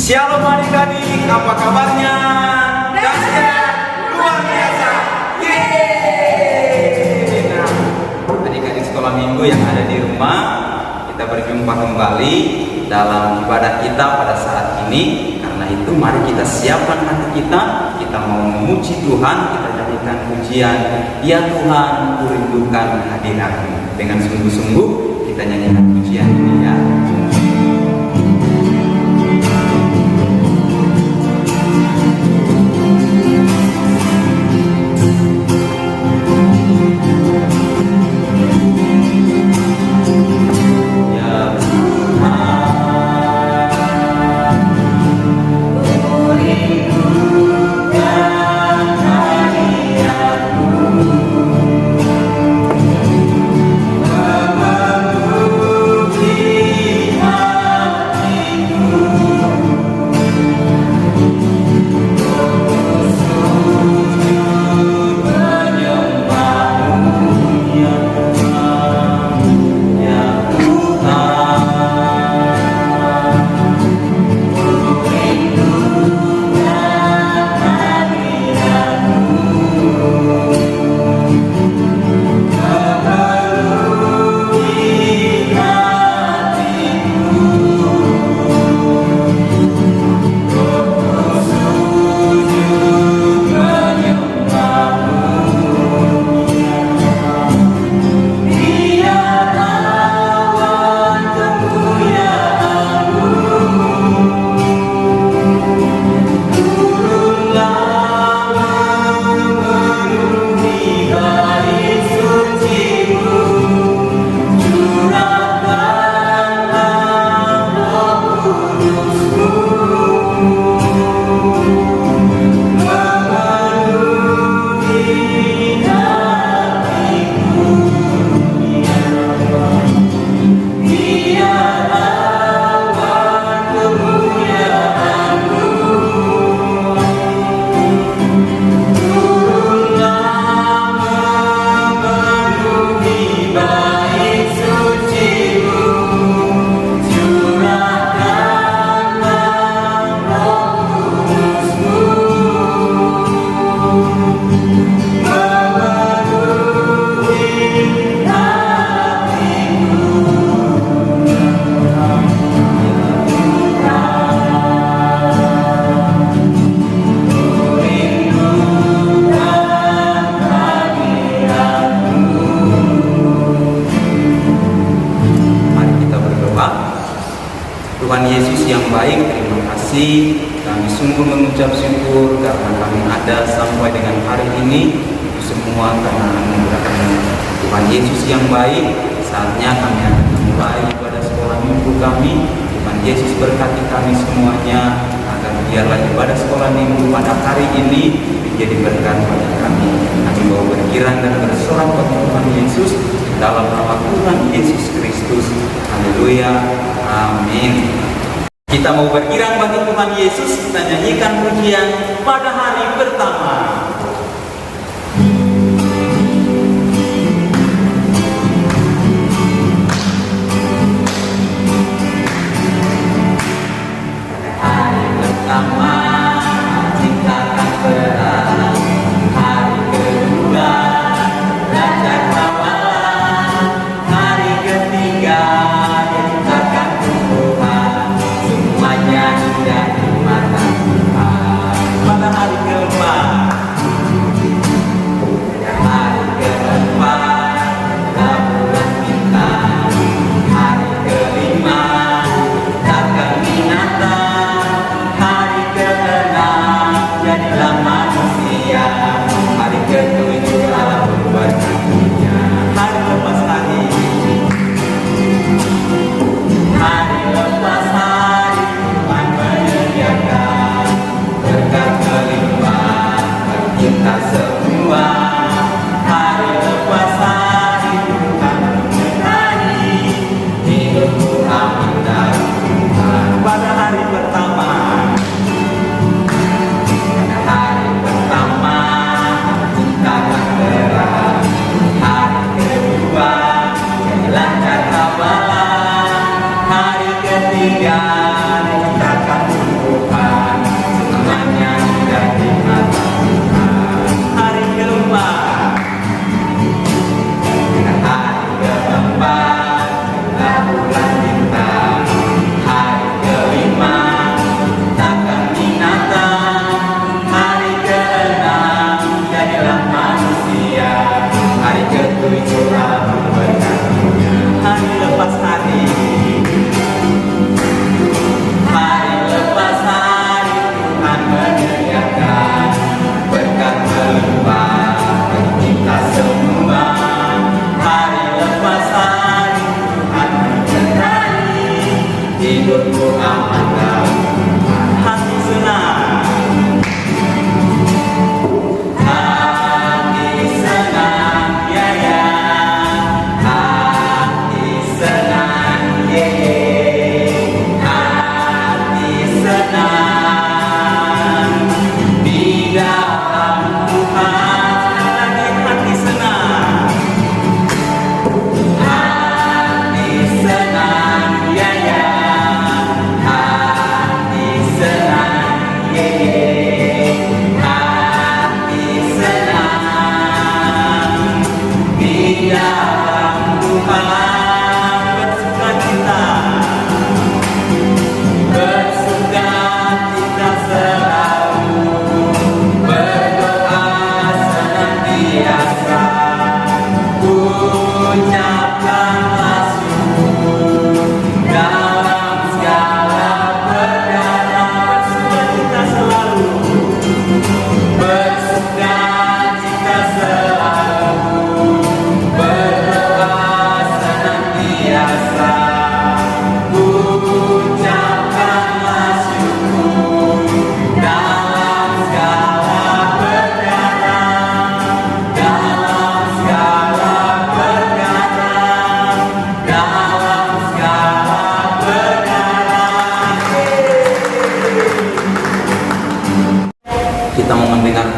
Shalom adik-adik, apa kabarnya? Dahsyat, luar biasa. Yeay! Nah, adik-adik sekolah minggu yang ada di rumah, kita berjumpa kembali dalam ibadah kita pada saat ini. Karena itu mari kita siapkan hati kita mau memuji Tuhan, kita nyanyikan pujian. Ya Tuhan, ku rindukan hadirat-Mu. Dengan sungguh-sungguh kita nyanyikan pujian ini ya. Tuhan Yesus yang baik, terima kasih. Kami sungguh mengucap syukur karena kami ada sampai dengan hari ini. Itu semua karena anugerah-Mu. Tuhan Yesus yang baik, saatnya kami akan memulai ibadah sekolah minggu kami. Tuhan Yesus berkati kami semuanya, agar biarlah ibadah sekolah minggu pada hari ini menjadi berkat bagi kami. Kami mau berkirang dan bersorak bagi Tuhan Yesus dalam nama Tuhan Yesus Kristus. Haleluya. Amin. Kita mau berkirang bagi Tuhan Yesus, kita nyanyikan pujian pada hari pertama. Hari pertama ciptakan berat, hari kedua belajar hafalan, hari ketiga ciptakan tumbuhan, semuanya indah di mata Tuhan. Pada hari keempat gabungan bintang, hari kelima takkan binatang, hari keenam jadilah manusia, hari ketujuh Allah berbuat dunia. Hari lepas hari, hari lepas hari Tuhan menyediakan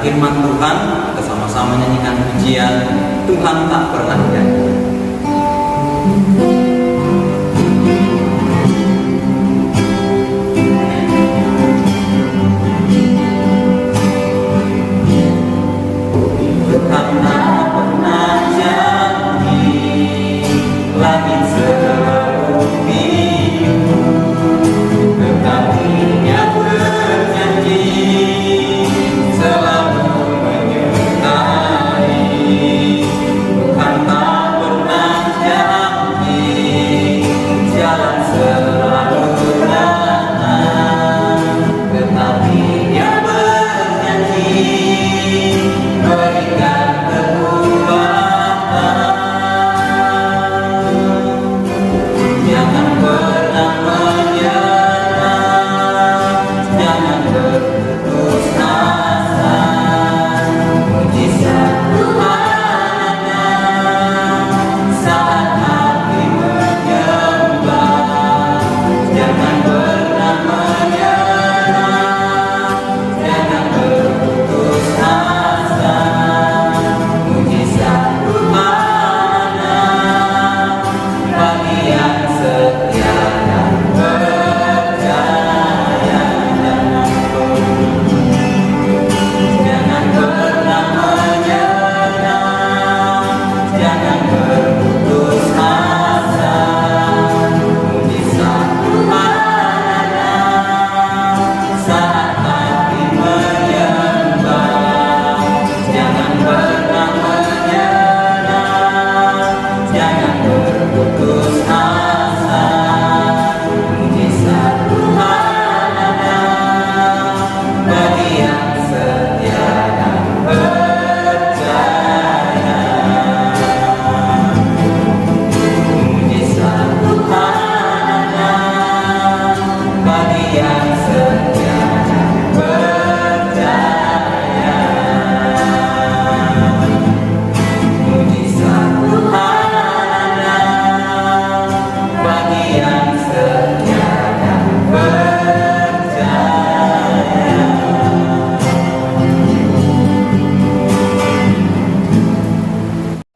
firman Tuhan, kita sama-sama nyanyikan pujian Tuhan tak pernah janji. Tuhan tak pernah janji, langit selalu biru, tetapi Dia berjanji selalu menyertai. Tuhan tak pernah janji, jalan selalu terang, tetapi Dia berjanji berikan kekuatan. Jangan pernah menyerah, jangan berputus asa. Mujizat Tuhan ada saat hati menyembah. Jangan pernah menyerah, jangan berputus asa. Mujizat Tuhan ada bagi yang setia dan percaya. Jangan pernah menyerah, jangan berputus asa. Mujizat Tuhan ada saat hati menyembah. Jangan pernah menyerah, jangan berputus asa. Mujizat Tuhan ada bagi yang setia dan percaya. Mujizat Tuhan ada bagi yang setia dan percaya. Mujizat Tuhan ada bagi yang setia dan percaya.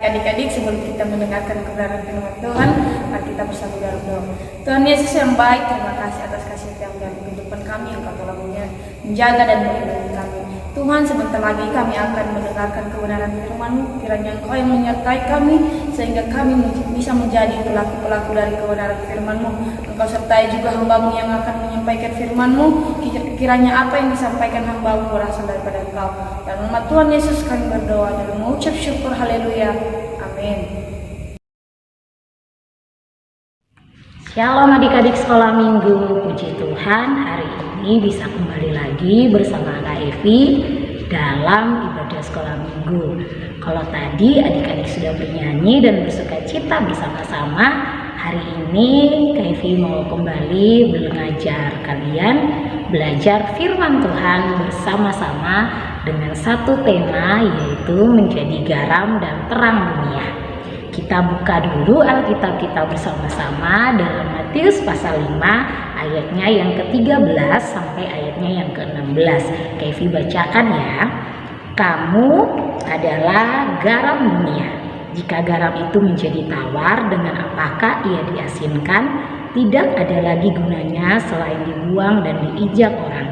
Adik-adik, sebelum kita mendengarkan kebenaran firman Tuhan, mari kita bersatu dalam doa. Tuhan Yesus yang baik, terima kasih atas kasih yang dalam kehidupan kami yang Kau telah menjaga dan melindungi kami. Tuhan, sebentar lagi kami akan mendengarkan kebenaran firman-Mu. Kiranya Engkau yang menyertai kami, sehingga kami bisa menjadi pelaku-pelaku dari kebenaran firman-Mu. Engkau sertai juga hamba-Mu yang akan menyampaikan firman-Mu. Kiranya apa yang disampaikan hamba-Mu berasal daripada Engkau. Dalam nama Tuhan Yesus kami berdoa dan mengucap syukur. Haleluya. Amin. Shalom adik-adik sekolah minggu, puji Tuhan hari ini bisa kembali lagi bersama Kak Evi dalam ibadah sekolah minggu. Kalau tadi adik-adik sudah bernyanyi dan bersuka cita bersama-sama, hari ini Kak Evi mau kembali mengajar kalian belajar firman Tuhan bersama-sama dengan satu tema, yaitu menjadi garam dan terang dunia. Kita buka dulu Alkitab kita bersama-sama dalam Matius pasal 5 ayatnya yang ke-13 sampai ayatnya yang ke-16. Kevi bacakan ya. Kamu adalah garam dunia. Jika garam itu menjadi tawar, dengan apakah ia diasinkan? Tidak ada lagi gunanya selain dibuang dan diinjak orang.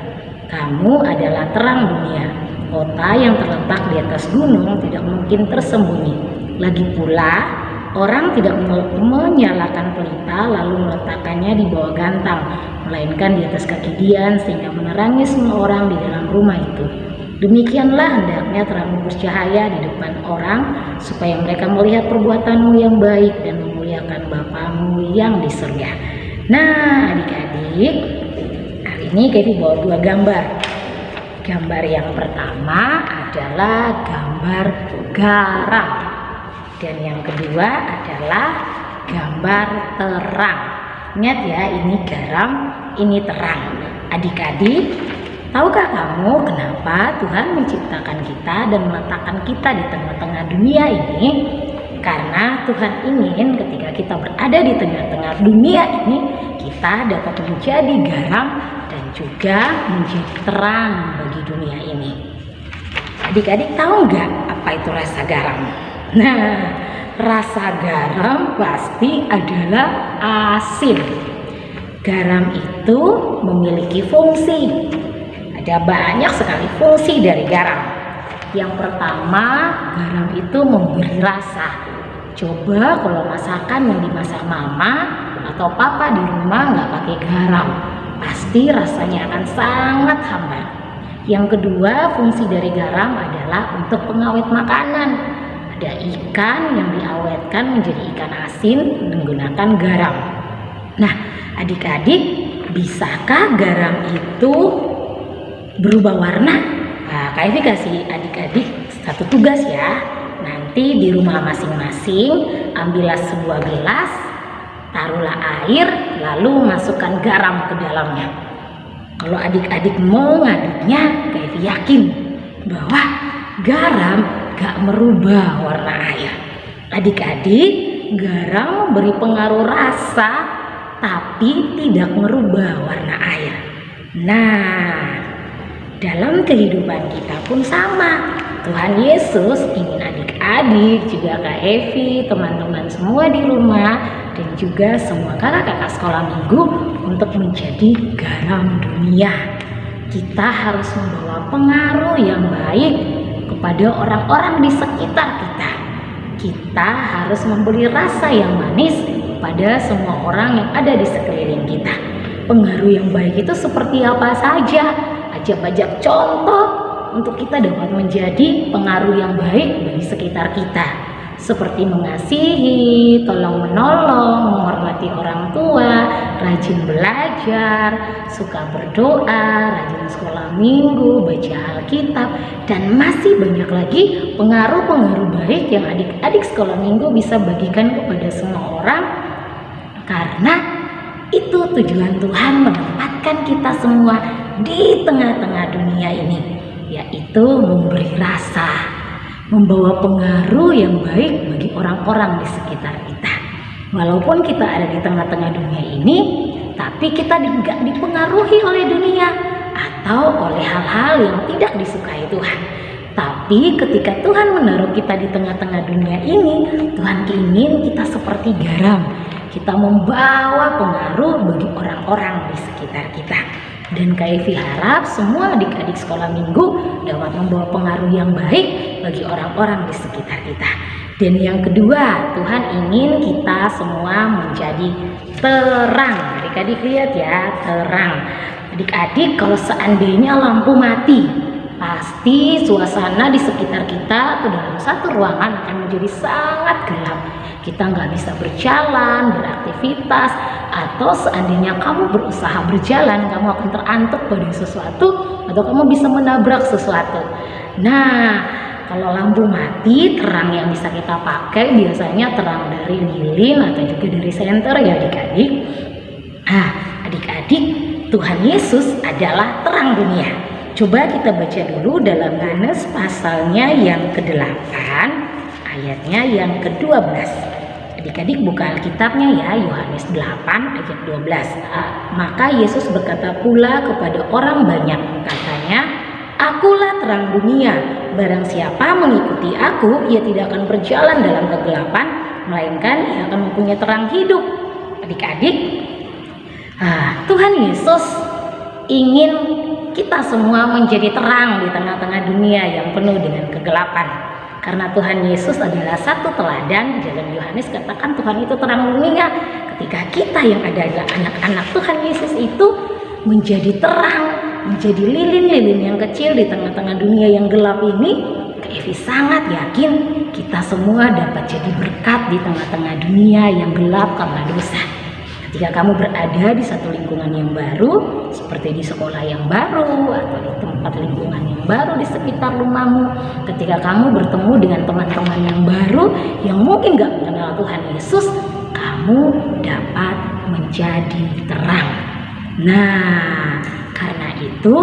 Kamu adalah terang dunia. Kota yang terletak di atas gunung tidak mungkin tersembunyi. Lagi pula, orang tidak menyalakan pelita lalu meletakkannya di bawah gantang, melainkan di atas kaki dian sehingga menerangi semua orang di dalam rumah itu. Demikianlah hendaknya terangmu bercahaya di depan orang, supaya mereka melihat perbuatanmu yang baik dan memuliakan Bapamu yang di surga. Nah, adik-adik, hari ini Kevi bawa dua gambar. Gambar yang pertama adalah gambar garam. Dan yang kedua adalah gambar terang. Ingat ya, ini garam, ini terang. Adik-adik, tahukah kamu kenapa Tuhan menciptakan kita dan meletakkan kita di tengah-tengah dunia ini? Karena Tuhan ingin ketika kita berada di tengah-tengah dunia ini, kita dapat menjadi garam dan juga menjadi terang bagi dunia ini. Adik-adik tahu nggak apa itu rasa garam? Nah, rasa garam pasti adalah asin. Garam itu memiliki fungsi. Ada banyak sekali fungsi dari garam. Yang pertama, garam itu memberi rasa. Coba kalau masakan yang dimasak mama atau papa di rumah nggak pakai garam, pasti rasanya akan sangat hambar. Yang kedua, fungsi dari garam adalah untuk pengawet makanan. Ada ikan yang diawetkan menjadi ikan asin menggunakan garam. Nah, adik-adik, bisakah garam itu berubah warna? Nah, Kak Evi kasih adik-adik satu tugas ya. Nanti di rumah masing-masing ambillah sebuah gelas, taruhlah air, lalu masukkan garam ke dalamnya. Kalau adik-adik mau ngaduknya, Kak Evi yakin bahwa garam gak merubah warna air. Adik-adik, garam memberi pengaruh rasa tapi tidak merubah warna air. Nah, dalam kehidupan kita pun sama. Tuhan Yesus ingin adik-adik, juga Kak Evi, teman-teman semua di rumah, dan juga semua kakak-kakak sekolah minggu untuk menjadi garam dunia. Kita harus membawa pengaruh yang baik kepada orang-orang di sekitar kita. Kita harus memberi rasa yang manis pada semua orang yang ada di sekeliling kita. Pengaruh yang baik itu seperti apa saja? Ajak-ajak contoh untuk kita dapat menjadi pengaruh yang baik bagi sekitar kita, seperti mengasihi, tolong menolong, menghormati orang tua, rajin belajar, suka berdoa, rajin sekolah minggu, baca Alkitab, dan masih banyak lagi pengaruh-pengaruh baik yang adik-adik sekolah minggu bisa bagikan kepada semua orang, karena itu tujuan Tuhan menempatkan kita semua di tengah-tengah dunia ini, yaitu memberi rasa, membawa pengaruh yang baik bagi orang-orang di sekitar kita. Walaupun kita ada di tengah-tengah dunia ini, tapi kita tidak dipengaruhi oleh dunia atau oleh hal-hal yang tidak disukai Tuhan. Tapi ketika Tuhan menaruh kita di tengah-tengah dunia ini, Tuhan ingin kita seperti garam. Kita membawa pengaruh bagi orang-orang di sekitar kita. Dan Kak Evi harap semua adik-adik sekolah minggu dapat membawa pengaruh yang baik bagi orang-orang di sekitar kita. Dan yang kedua, Tuhan ingin kita semua menjadi terang. Adik-adik lihat ya, terang. Adik-adik, kalau seandainya lampu mati, pasti suasana di sekitar kita atau dalam satu ruangan akan menjadi sangat gelap. Kita nggak bisa berjalan, beraktivitas, atau seandainya kamu berusaha berjalan, kamu akan terantuk pada sesuatu, atau kamu bisa menabrak sesuatu. Nah, kalau lampu mati, terang yang bisa kita pakai biasanya terang dari lilin atau juga dari senter ya adik-adik. Nah, adik-adik, Tuhan Yesus adalah terang dunia. Coba kita baca dulu dalam Yohanes pasalnya yang ke-8, ayatnya yang ke-12. Adik-adik buka Alkitabnya ya, Yohanes 8 ayat 12. Maka Yesus berkata pula kepada orang banyak, katanya, "Akulah terang dunia. Barang siapa mengikuti aku, ia tidak akan berjalan dalam kegelapan, melainkan ia akan mempunyai terang hidup." Adik-adik, Tuhan Yesus ingin kita semua menjadi terang di tengah-tengah dunia yang penuh dengan kegelapan. Karena Tuhan Yesus adalah satu teladan. Di dalam Yohanes katakan Tuhan itu terang dunia. Ketika kita yang adalah anak-anak Tuhan Yesus itu menjadi terang, menjadi lilin-lilin yang kecil di tengah-tengah dunia yang gelap ini, Kak Evi sangat yakin kita semua dapat jadi berkat di tengah-tengah dunia yang gelap karena dosa. Ketika kamu berada di satu lingkungan yang baru, seperti di sekolah yang baru atau di tempat lingkungan yang baru di sekitar rumahmu, ketika kamu bertemu dengan teman-teman yang baru yang mungkin gak mengenal Tuhan Yesus, kamu dapat menjadi terang. Nah, karena itu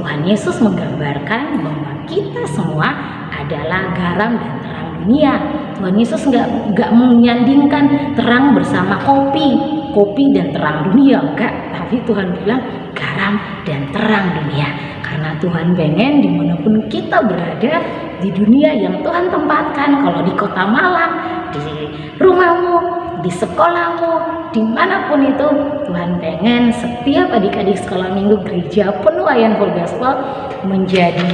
Tuhan Yesus menggambarkan bahwa kita semua adalah garam dan terang dunia. Tuhan Yesus nggak menyandingkan terang bersama kopi dan terang dunia, enggak. Tapi Tuhan bilang garam dan terang dunia. Karena Karena Tuhan pengen dimanapun kita berada di dunia yang Tuhan tempatkan, kalau di kota Malang, di rumahmu, di sekolahmu, dimanapun itu, Tuhan pengen setiap adik-adik sekolah minggu gereja penuh Ayan Full Gospel menjadi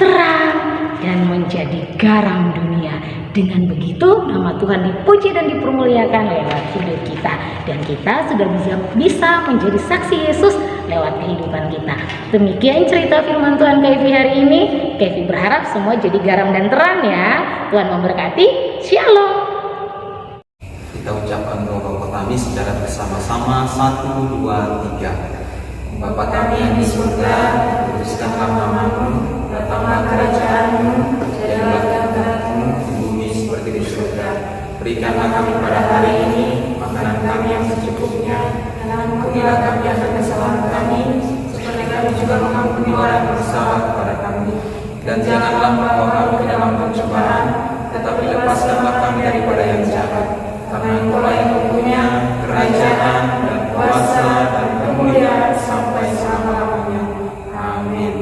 terang dan menjadi garam dunia. Dengan begitu nama Tuhan dipuji dan dipermuliakan lewat hidup kita, dan kita sudah bisa menjadi saksi Yesus lewat kehidupan kita. Demikian cerita firman Tuhan Kevi hari ini. Kevi berharap semua jadi garam dan terang ya. Tuhan memberkati. Shalom. Kita ucapkan doa kami secara bersama-sama. 1, 2, 3. Bapa kami yang di surga, kuduskanlah namamu, datanglah kerajaanmu, jadilah kehendakmu di bumi seperti di surga. Berikanlah kami pada hari ini makanan kami yang secukupnya, dan ampunilah kami akan kesalahan kami, seperti kami juga mengampuni orang yang bersalah kepada kami. Dan janganlah membawa kami ke dalam pencobaan, tetapi lepaskanlah kami daripada yang jahat. Karena Engkau yang mempunyai kerajaan dan kuasa dan kemuliaan sampai selama-lamanya. Amin.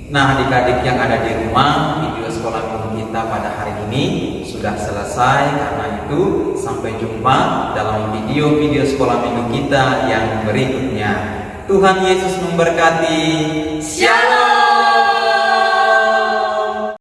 Nah, adik-adik yang ada di rumah, video sekolah minggu kita pada hari ini sudah selesai. Karena itu, sampai jumpa dalam video-video sekolah minggu kita yang berikutnya. Tuhan Yesus memberkati. Shalom.